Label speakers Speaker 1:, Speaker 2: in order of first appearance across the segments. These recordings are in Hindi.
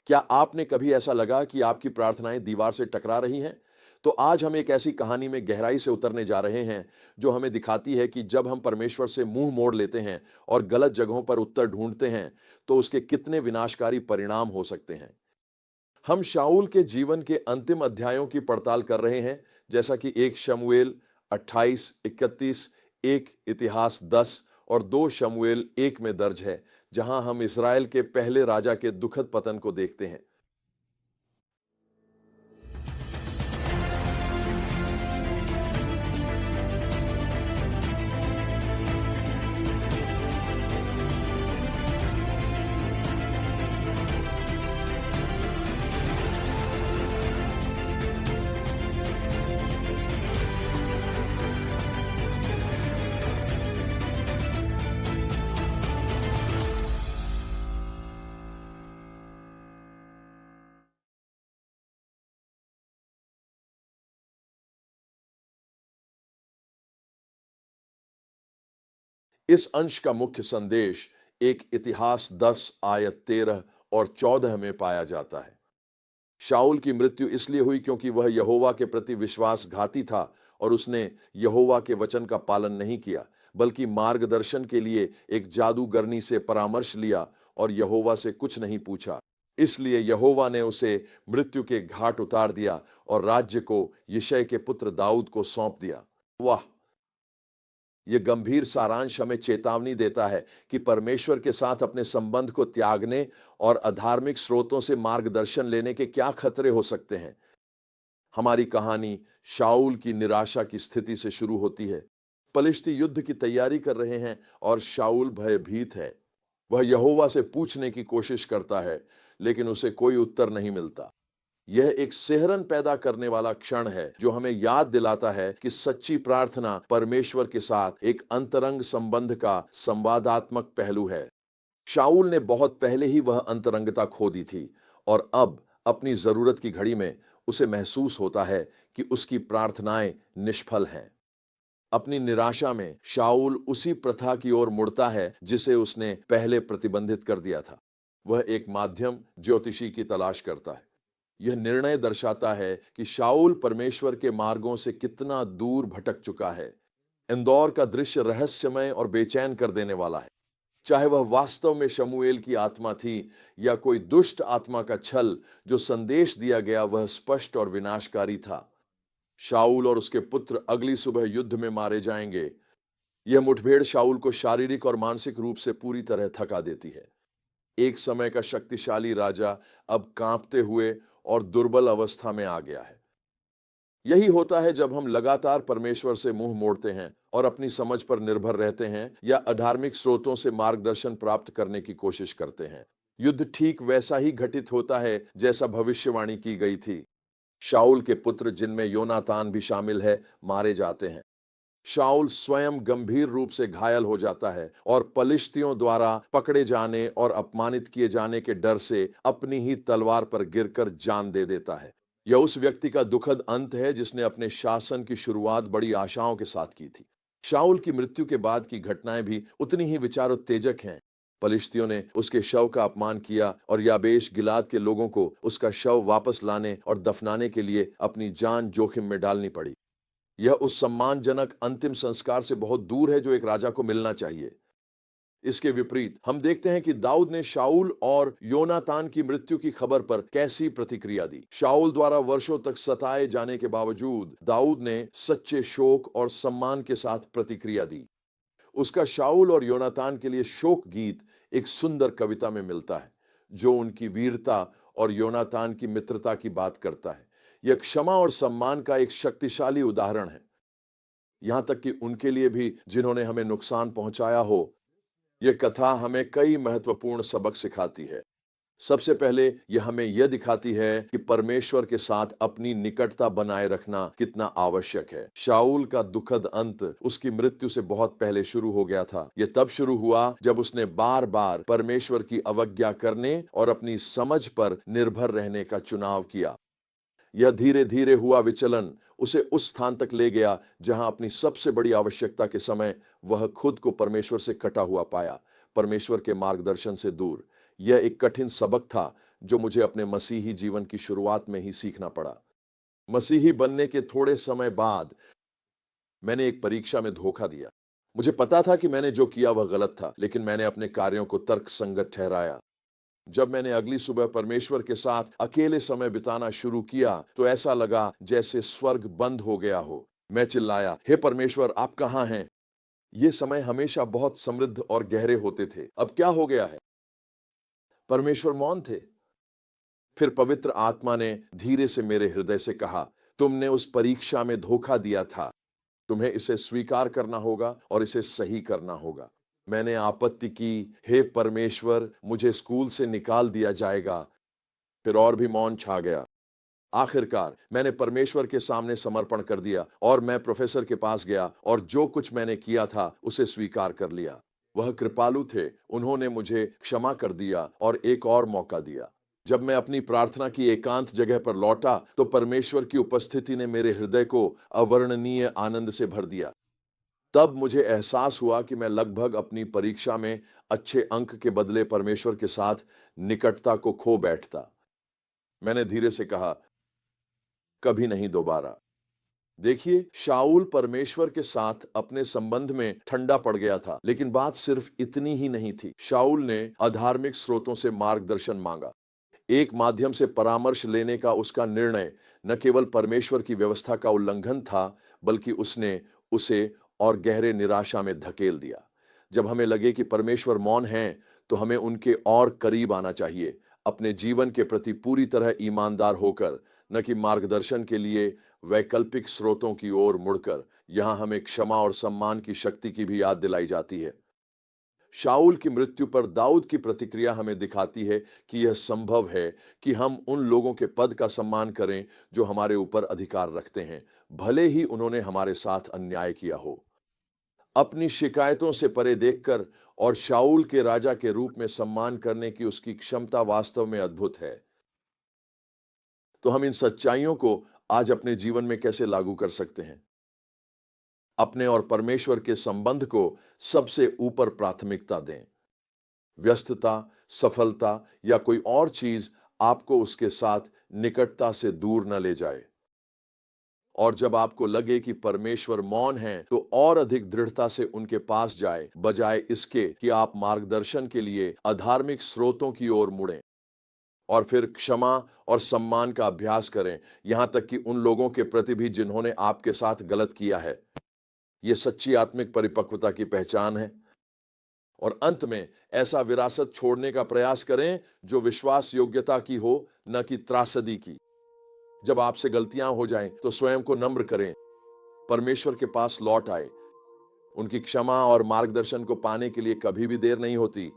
Speaker 1: क्या आपने कभी ऐसा लगा कि आपकी प्रार्थनाएं दीवार से टकरा रही हैं? तो आज हम एक ऐसी कहानी में गहराई से उतरने जा रहे हैं जो हमें दिखाती है कि जब हम परमेश्वर से मुंह मोड़ लेते हैं और गलत जगहों पर उत्तर ढूंढते हैं, तो उसके कितने विनाशकारी परिणाम हो सकते हैं। हम शाऊल के जीवन के अंतिम अध्यायों की पड़ताल कर रहे हैं, जैसा कि 1 शमूएल 28-31, 1 इतिहास 10 और 2 शमूएल 1 में दर्ज है, जहां हम इस्राएल के पहले राजा के दुखद पतन को देखते हैं। इस अंश का मुख्य संदेश एक इतिहास 10 आयत 13 और 14 में पाया जाता है। शाऊल की मृत्यु इसलिए हुई क्योंकि वह यहोवा के प्रति विश्वासघाती था और उसने यहोवा के वचन का पालन नहीं किया, बल्कि मार्गदर्शन के लिए एक जादूगरनी से परामर्श लिया और यहोवा से कुछ नहीं पूछा। इसलिए यहोवा ने उसे मृत्यु के घाट उतार दिया और राज्य को यिशै के पुत्र दाऊद को सौंप दिया। वाह! यह गंभीर सारांश हमें चेतावनी देता है कि परमेश्वर के साथ अपने संबंध को त्यागने और अधार्मिक स्रोतों से मार्गदर्शन लेने के क्या खतरे हो सकते हैं। हमारी कहानी शाऊल की निराशा की स्थिति से शुरू होती है। पलिश्ती युद्ध की तैयारी कर रहे हैं और शाऊल भयभीत है। वह यहोवा से पूछने की कोशिश करता है, लेकिन उसे कोई उत्तर नहीं मिलता। यह एक सिहरन पैदा करने वाला क्षण है जो हमें याद दिलाता है कि सच्ची प्रार्थना परमेश्वर के साथ एक अंतरंग संबंध का संवादात्मक पहलू है। शाऊल ने बहुत पहले ही वह अंतरंगता खो दी थी और अब अपनी जरूरत की घड़ी में उसे महसूस होता है कि उसकी प्रार्थनाएं निष्फल हैं। अपनी निराशा में शाऊल उसी प्रथा की ओर मुड़ता है जिसे उसने पहले प्रतिबंधित कर दिया था। वह एक माध्यम ज्योतिषी की तलाश करता है। यह निर्णय दर्शाता है कि शाऊल परमेश्वर के मार्गों से कितना दूर भटक चुका है। इंदौर का दृश्य रहस्यमय और बेचैन कर देने वाला है। चाहे वह वास्तव में शमूएल की आत्मा थी या कोई दुष्ट आत्मा का छल, जो संदेश दिया गया वह स्पष्ट और विनाशकारी था। शाऊल और उसके पुत्र अगली सुबह युद्ध में मारे जाएंगे। यह मुठभेड़ शाऊल को शारीरिक और मानसिक रूप से पूरी तरह थका देती है। एक समय का शक्तिशाली राजा अब कांपते हुए और दुर्बल अवस्था में आ गया है। यही होता है जब हम लगातार परमेश्वर से मुंह मोड़ते हैं और अपनी समझ पर निर्भर रहते हैं या अधार्मिक स्रोतों से मार्गदर्शन प्राप्त करने की कोशिश करते हैं। युद्ध ठीक वैसा ही घटित होता है जैसा भविष्यवाणी की गई थी। शाऊल के पुत्र, जिनमें योनातान भी शामिल है, मारे जाते हैं। शाऊल स्वयं गंभीर रूप से घायल हो जाता है और पलिश्तियों द्वारा पकड़े जाने और अपमानित किए जाने के डर से अपनी ही तलवार पर गिरकर जान दे देता है। यह उस व्यक्ति का दुखद अंत है जिसने अपने शासन की शुरुआत बड़ी आशाओं के साथ की थी। शाऊल की मृत्यु के बाद की घटनाएं भी उतनी ही विचारोत्तेजक हैं। पलिश्तियों ने उसके शव का अपमान किया और याबेश गिलाद के लोगों को उसका शव वापस लाने और दफनाने के लिए अपनी जान जोखिम में डालनी पड़ी। यह उस सम्मानजनक अंतिम संस्कार से बहुत दूर है जो एक राजा को मिलना चाहिए। इसके विपरीत हम देखते हैं कि दाऊद ने शाऊल और योनातान की मृत्यु की खबर पर कैसी प्रतिक्रिया दी। शाऊल द्वारा वर्षों तक सताए जाने के बावजूद दाऊद ने सच्चे शोक और सम्मान के साथ प्रतिक्रिया दी। उसका शाऊल और योनातान के लिए शोक गीत एक सुंदर कविता में मिलता है, जो उनकी वीरता और योनातान की मित्रता की बात करता है। यह क्षमा और सम्मान का एक शक्तिशाली उदाहरण है, यहां तक कि उनके लिए भी जिन्होंने हमें नुकसान पहुंचाया हो। यह कथा हमें कई महत्वपूर्ण सबक सिखाती है। सबसे पहले यह हमें यह दिखाती है कि परमेश्वर के साथ अपनी निकटता बनाए रखना कितना आवश्यक है। शाऊल का दुखद अंत उसकी मृत्यु से बहुत पहले शुरू हो गया था। यह तब शुरू हुआ जब उसने बार बार परमेश्वर की अवज्ञा करने और अपनी समझ पर निर्भर रहने का चुनाव किया। यह धीरे धीरे हुआ विचलन उसे उस स्थान तक ले गया जहां अपनी सबसे बड़ी आवश्यकता के समय वह खुद को परमेश्वर से कटा हुआ पाया, परमेश्वर के मार्गदर्शन से दूर। यह एक कठिन सबक था जो मुझे अपने मसीही जीवन की शुरुआत में ही सीखना पड़ा। मसीही बनने के थोड़े समय बाद मैंने एक परीक्षा में धोखा दिया। मुझे पता था कि मैंने जो किया वह गलत था, लेकिन मैंने अपने कार्यों को तर्कसंगत ठहराया। जब मैंने अगली सुबह परमेश्वर के साथ अकेले समय बिताना शुरू किया, तो ऐसा लगा जैसे स्वर्ग बंद हो गया हो। मैं चिल्लाया, हे परमेश्वर, आप कहाँ हैं? ये समय हमेशा बहुत समृद्ध और गहरे होते थे। अब क्या हो गया है? परमेश्वर मौन थे। फिर पवित्र आत्मा ने धीरे से मेरे हृदय से कहा, तुमने उस परीक्षा में धोखा दिया था। तुम्हें इसे स्वीकार करना होगा और इसे सही करना होगा। मैंने आपत्ति की, हे परमेश्वर, मुझे स्कूल से निकाल दिया जाएगा। फिर और भी मौन छा गया। आखिरकार मैंने परमेश्वर के सामने समर्पण कर दिया और मैं प्रोफेसर के पास गया और जो कुछ मैंने किया था उसे स्वीकार कर लिया। वह कृपालु थे, उन्होंने मुझे क्षमा कर दिया और एक और मौका दिया। जब मैं अपनी प्रार्थना की एकांत जगह पर लौटा, तो परमेश्वर की उपस्थिति ने मेरे हृदय को अवर्णनीय आनंद से भर दिया। तब मुझे एहसास हुआ कि मैं लगभग अपनी परीक्षा में अच्छे अंक के बदले परमेश्वर के साथ निकटता को खो बैठता। मैंने धीरे से कहा, कभी नहीं दोबारा। देखिए, शाऊल परमेश्वर के साथ अपने संबंध में ठंडा पड़ गया था, लेकिन बात सिर्फ इतनी ही नहीं थी। शाऊल ने अधार्मिक स्रोतों से मार्गदर्शन मांगा। एक माध्यम से परामर्श लेने का उसका निर्णय न केवल परमेश्वर की व्यवस्था का उल्लंघन था, बल्कि उसने उसे और गहरे निराशा में धकेल दिया। जब हमें लगे कि परमेश्वर मौन हैं, तो हमें उनके और करीब आना चाहिए, अपने जीवन के प्रति पूरी तरह ईमानदार होकर, न कि मार्गदर्शन के लिए वैकल्पिक स्रोतों की ओर मुड़कर। यहाँ हमें क्षमा और सम्मान की शक्ति की भी याद दिलाई जाती है। शाऊल की मृत्यु पर दाऊद की प्रतिक्रिया हमें दिखाती है कि यह संभव है कि हम उन लोगों के पद का सम्मान करें जो हमारे ऊपर अधिकार रखते हैं, भले ही उन्होंने हमारे साथ अन्याय किया हो। अपनी शिकायतों से परे देखकर और शाऊल के राजा के रूप में सम्मान करने की उसकी क्षमता वास्तव में अद्भुत है। तो हम इन सच्चाइयों को आज अपने जीवन में कैसे लागू कर सकते हैं? अपने और परमेश्वर के संबंध को सबसे ऊपर प्राथमिकता दें। व्यस्तता, सफलता या कोई और चीज आपको उसके साथ निकटता से दूर न ले जाए। और जब आपको लगे कि परमेश्वर मौन है, तो और अधिक दृढ़ता से उनके पास जाए, बजाय इसके कि आप मार्गदर्शन के लिए अधार्मिक स्रोतों की ओर मुड़ें। और फिर क्षमा और सम्मान का अभ्यास करें, यहां तक कि उन लोगों के प्रति भी जिन्होंने आपके साथ गलत किया है। यह सच्ची आत्मिक परिपक्वता की पहचान है। और अंत में ऐसा विरासत छोड़ने का प्रयास करें जो विश्वास योग्यता की हो, न कि त्रासदी की। जब आपसे गलतियां हो जाएं, तो स्वयं को नम्र करें, परमेश्वर के पास लौट आए। उनकी क्षमा और मार्गदर्शन को पाने के लिए कभी भी देर नहीं होती।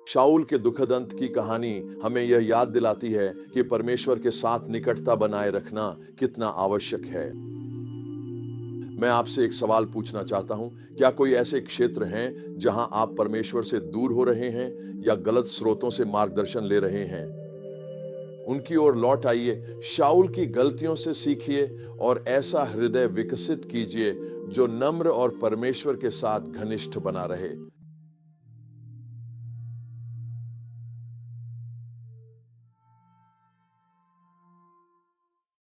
Speaker 1: शाऊल के दुखद अंत की कहानी हमें यह याद दिलाती है कि परमेश्वर के साथ निकटता बनाए रखना कितना आवश्यक है। मैं आपसे एक सवाल पूछना चाहता हूं, क्या कोई ऐसे क्षेत्र हैं जहां आप परमेश्वर से दूर हो रहे हैं या गलत स्रोतों से मार्गदर्शन ले रहे हैं? उनकी ओर लौट आइए, शाऊल की गलतियों से सीखिए और ऐसा हृदय विकसित कीजिए जो नम्र और परमेश्वर के साथ घनिष्ठ बना रहे।